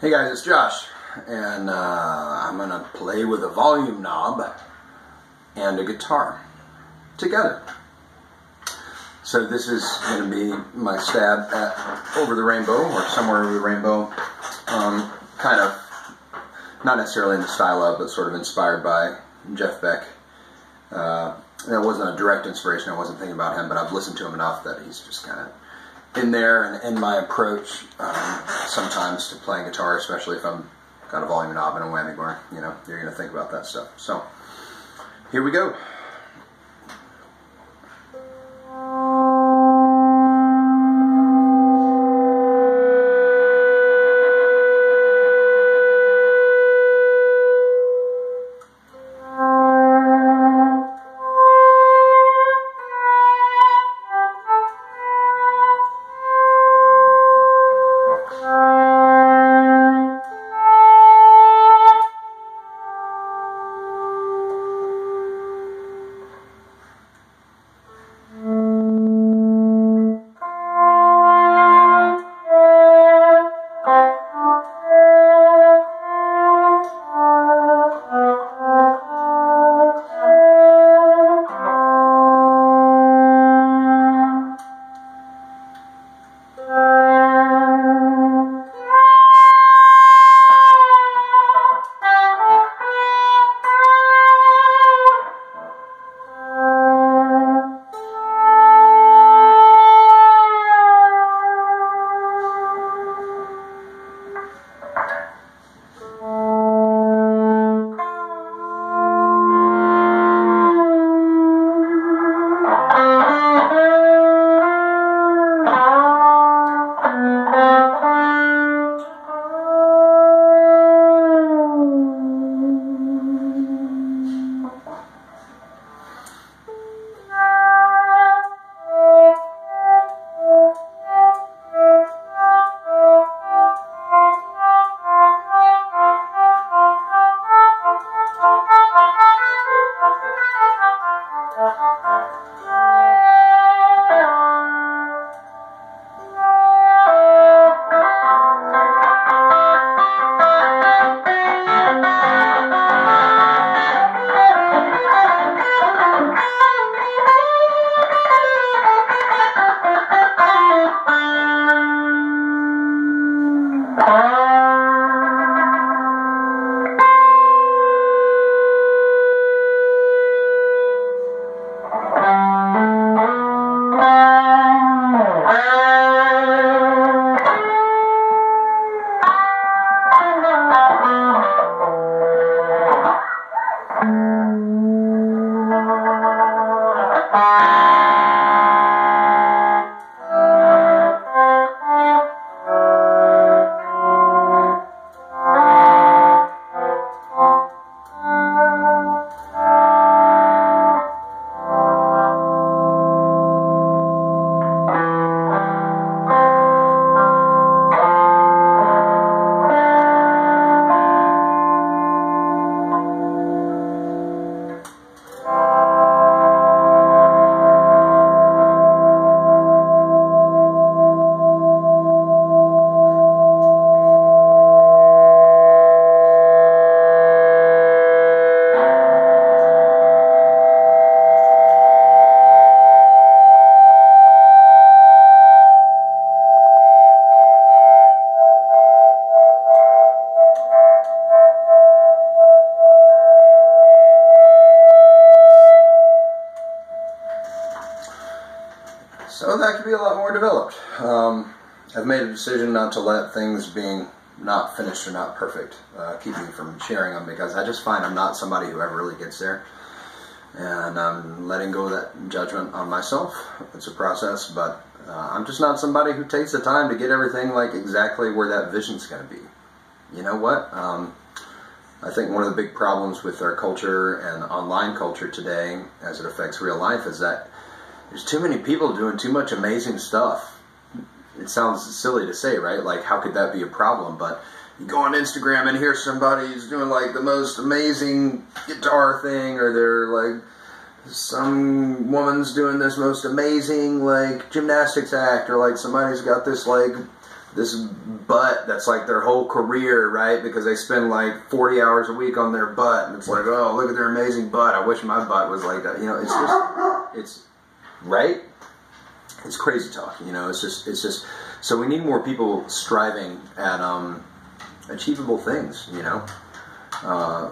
Hey guys, it's Josh, and I'm going to play with a volume knob and a guitar together. So this is going to be my stab at Over the Rainbow, or Somewhere Over the Rainbow, kind of, not necessarily in the style of, but sort of inspired by Jeff Beck. That wasn't a direct inspiration, I wasn't thinking about him, but I've listened to him enough that he's just kind of in there, and in my approach sometimes to playing guitar, especially if I'm got a volume knob and a whammy bar, you know, you're going to think about that stuff. So here we go. So that could be a lot more developed. I've made a decision not to let things being not finished or not perfect keep me from sharing them, because I just find I'm not somebody who ever really gets there. And I'm letting go of that judgment on myself. It's a process, but I'm just not somebody who takes the time to get everything like exactly where that vision's going to be. You know what? I think one of the big problems with our culture and online culture today, as it affects real life, is that there's too many people doing too much amazing stuff. It sounds silly to say, right? Like, how could that be a problem? But you go on Instagram and hear somebody's doing like the most amazing guitar thing, or they're like, some woman's doing this most amazing like gymnastics act, or like somebody's got this like this butt that's like their whole career, right? Because they spend like 40 hours a week on their butt, and it's like, oh, look at their amazing butt. I wish my butt was like that. You know, it's just, it's, right? It's crazy talk, you know, it's just, so we need more people striving at achievable things, you know.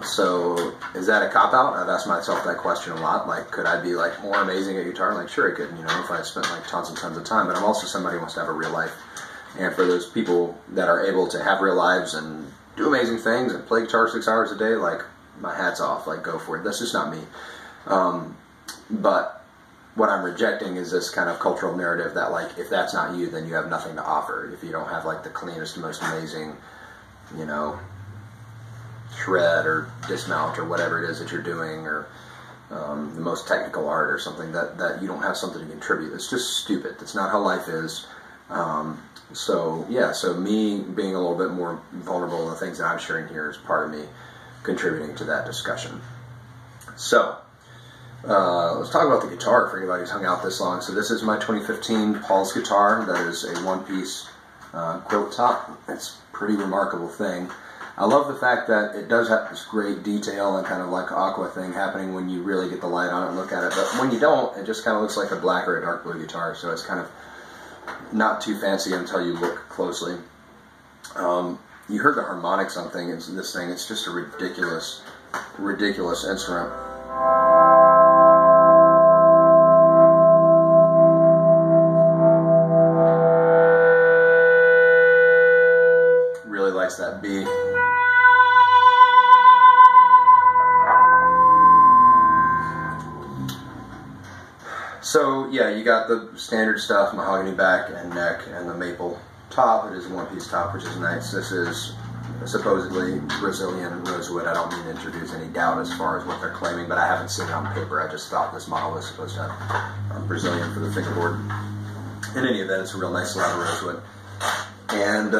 So is that a cop-out? I've asked myself that question a lot. Like, could I be like more amazing at guitar? Like, sure I could, you know, if I spent like tons and tons of time, but I'm also somebody who wants to have a real life. And for those people that are able to have real lives and do amazing things and play guitar 6 hours a day, like, my hat's off, like, go for it. That's just not me. But what I'm rejecting is this kind of cultural narrative that, like, if that's not you, then you have nothing to offer. If you don't have, like, the cleanest, most amazing, you know, shred or dismount or whatever it is that you're doing, or the most technical art or something, that you don't have something to contribute. It's just stupid. That's not how life is. So, yeah, so me being a little bit more vulnerable in the things that I'm sharing here is part of me contributing to that discussion. So, let's talk about the guitar for anybody who's hung out this long. So this is my 2015 Paul's guitar. That is a one-piece quilt top. It's a pretty remarkable thing. I love the fact that it does have this great detail and kind of like aqua thing happening when you really get the light on it and look at it. But when you don't, it just kind of looks like a black or a dark blue guitar. So it's kind of not too fancy until you look closely. You heard the harmonics on this thing. It's just a ridiculous, ridiculous instrument. Really likes that B. So yeah, you got the standard stuff, mahogany back and neck, and the maple top. It is a one-piece top, which is nice. This is supposedly Brazilian rosewood. I don't mean to introduce any doubt as far as what they're claiming, but I haven't seen it on paper. I just thought this model was supposed to have Brazilian for the fingerboard. In any event, it's a real nice lot of rosewood. And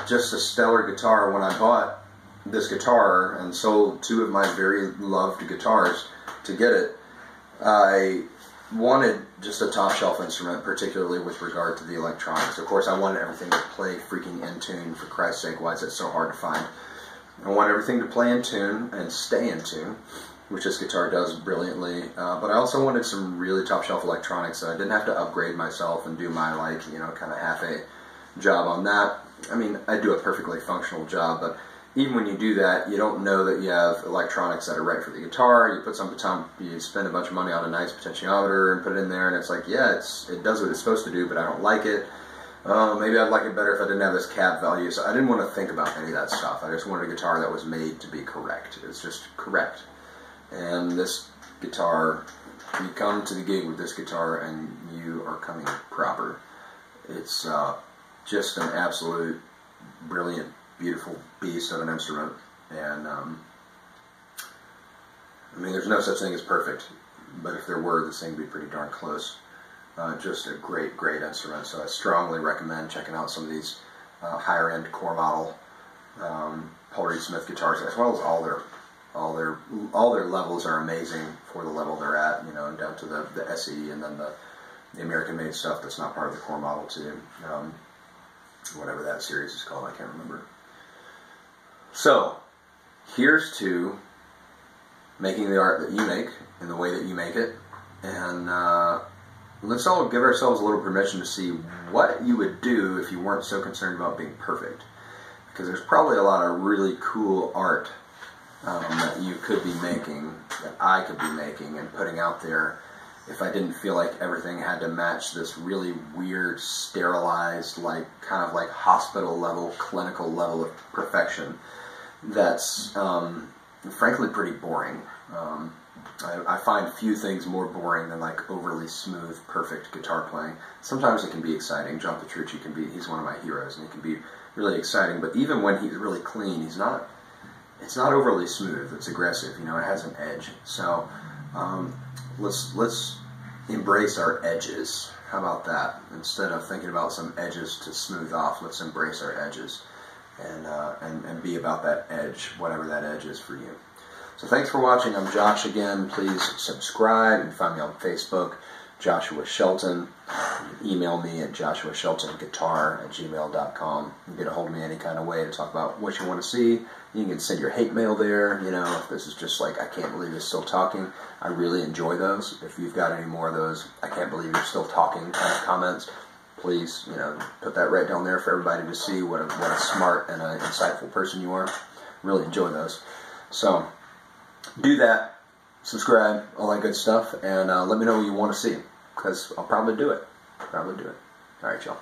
just a stellar guitar. When I bought this guitar and sold two of my very loved guitars to get it, I wanted just a top shelf instrument, particularly with regard to the electronics. Of course, I wanted everything to play freaking in tune. For Christ's sake, why is it so hard to find? I want everything to play in tune and stay in tune, which this guitar does brilliantly. But I also wanted some really top shelf electronics, so I didn't have to upgrade myself and do my, like, you know, kind of half-a job on that. I mean, I do a perfectly functional job, but even when you do that, you don't know that you have electronics that are right for the guitar. You put some time, you spend a bunch of money on a nice potentiometer and put it in there, and it's like, yeah, it does what it's supposed to do, but I don't like it. Maybe I'd like it better if I didn't have this cab value. So I didn't want to think about any of that stuff. I just wanted a guitar that was made to be correct. It's just correct. And this guitar, you come to the gig with this guitar and you are coming proper. It's just an absolute brilliant, beautiful beast of an instrument. And I mean, there's no such thing as perfect, but if there were, this thing would be pretty darn close. Just a great, great instrument. So I strongly recommend checking out some of these higher end core model Paul Reed Smith guitars, as well as all their levels are amazing for the level they're at, you know, and down to the SE, and then the American made stuff that's not part of the core model too. Whatever that series is called, I can't remember. So here's to making the art that you make in the way that you make it, and let's all give ourselves a little permission to see what you would do if you weren't so concerned about being perfect, because there's probably a lot of really cool art that you could be making, that I could be making and putting out there, if I didn't feel like everything had to match this really weird, sterilized, like kind of like hospital level, clinical level of perfection that's frankly pretty boring. I find few things more boring than like overly smooth, perfect guitar playing. Sometimes it can be exciting. John Petrucci he's one of my heroes, and he can be really exciting, but even when he's really clean, it's not overly smooth, it's aggressive, you know, it has an edge. So let's embrace our edges. How about that? Instead of thinking about some edges to smooth off, let's embrace our edges and be about that edge, whatever that edge is for you. So thanks for watching. I'm Josh again. Please subscribe. You can find me on Facebook, Joshua Shelton. Email me at joshuasheltonguitar@gmail.com. You can get a hold of me any kind of way to talk about what you want to see. You can send your hate mail there. You know, if this is just like, I can't believe you're still talking, I really enjoy those. If you've got any more of those, I can't believe you're still talking kind of comments, please, you know, put that right down there for everybody to see what a smart and an insightful person you are. Really enjoy those. So, do that. Subscribe, all that good stuff, and let me know what you want to see, because I'll probably do it. All right, y'all.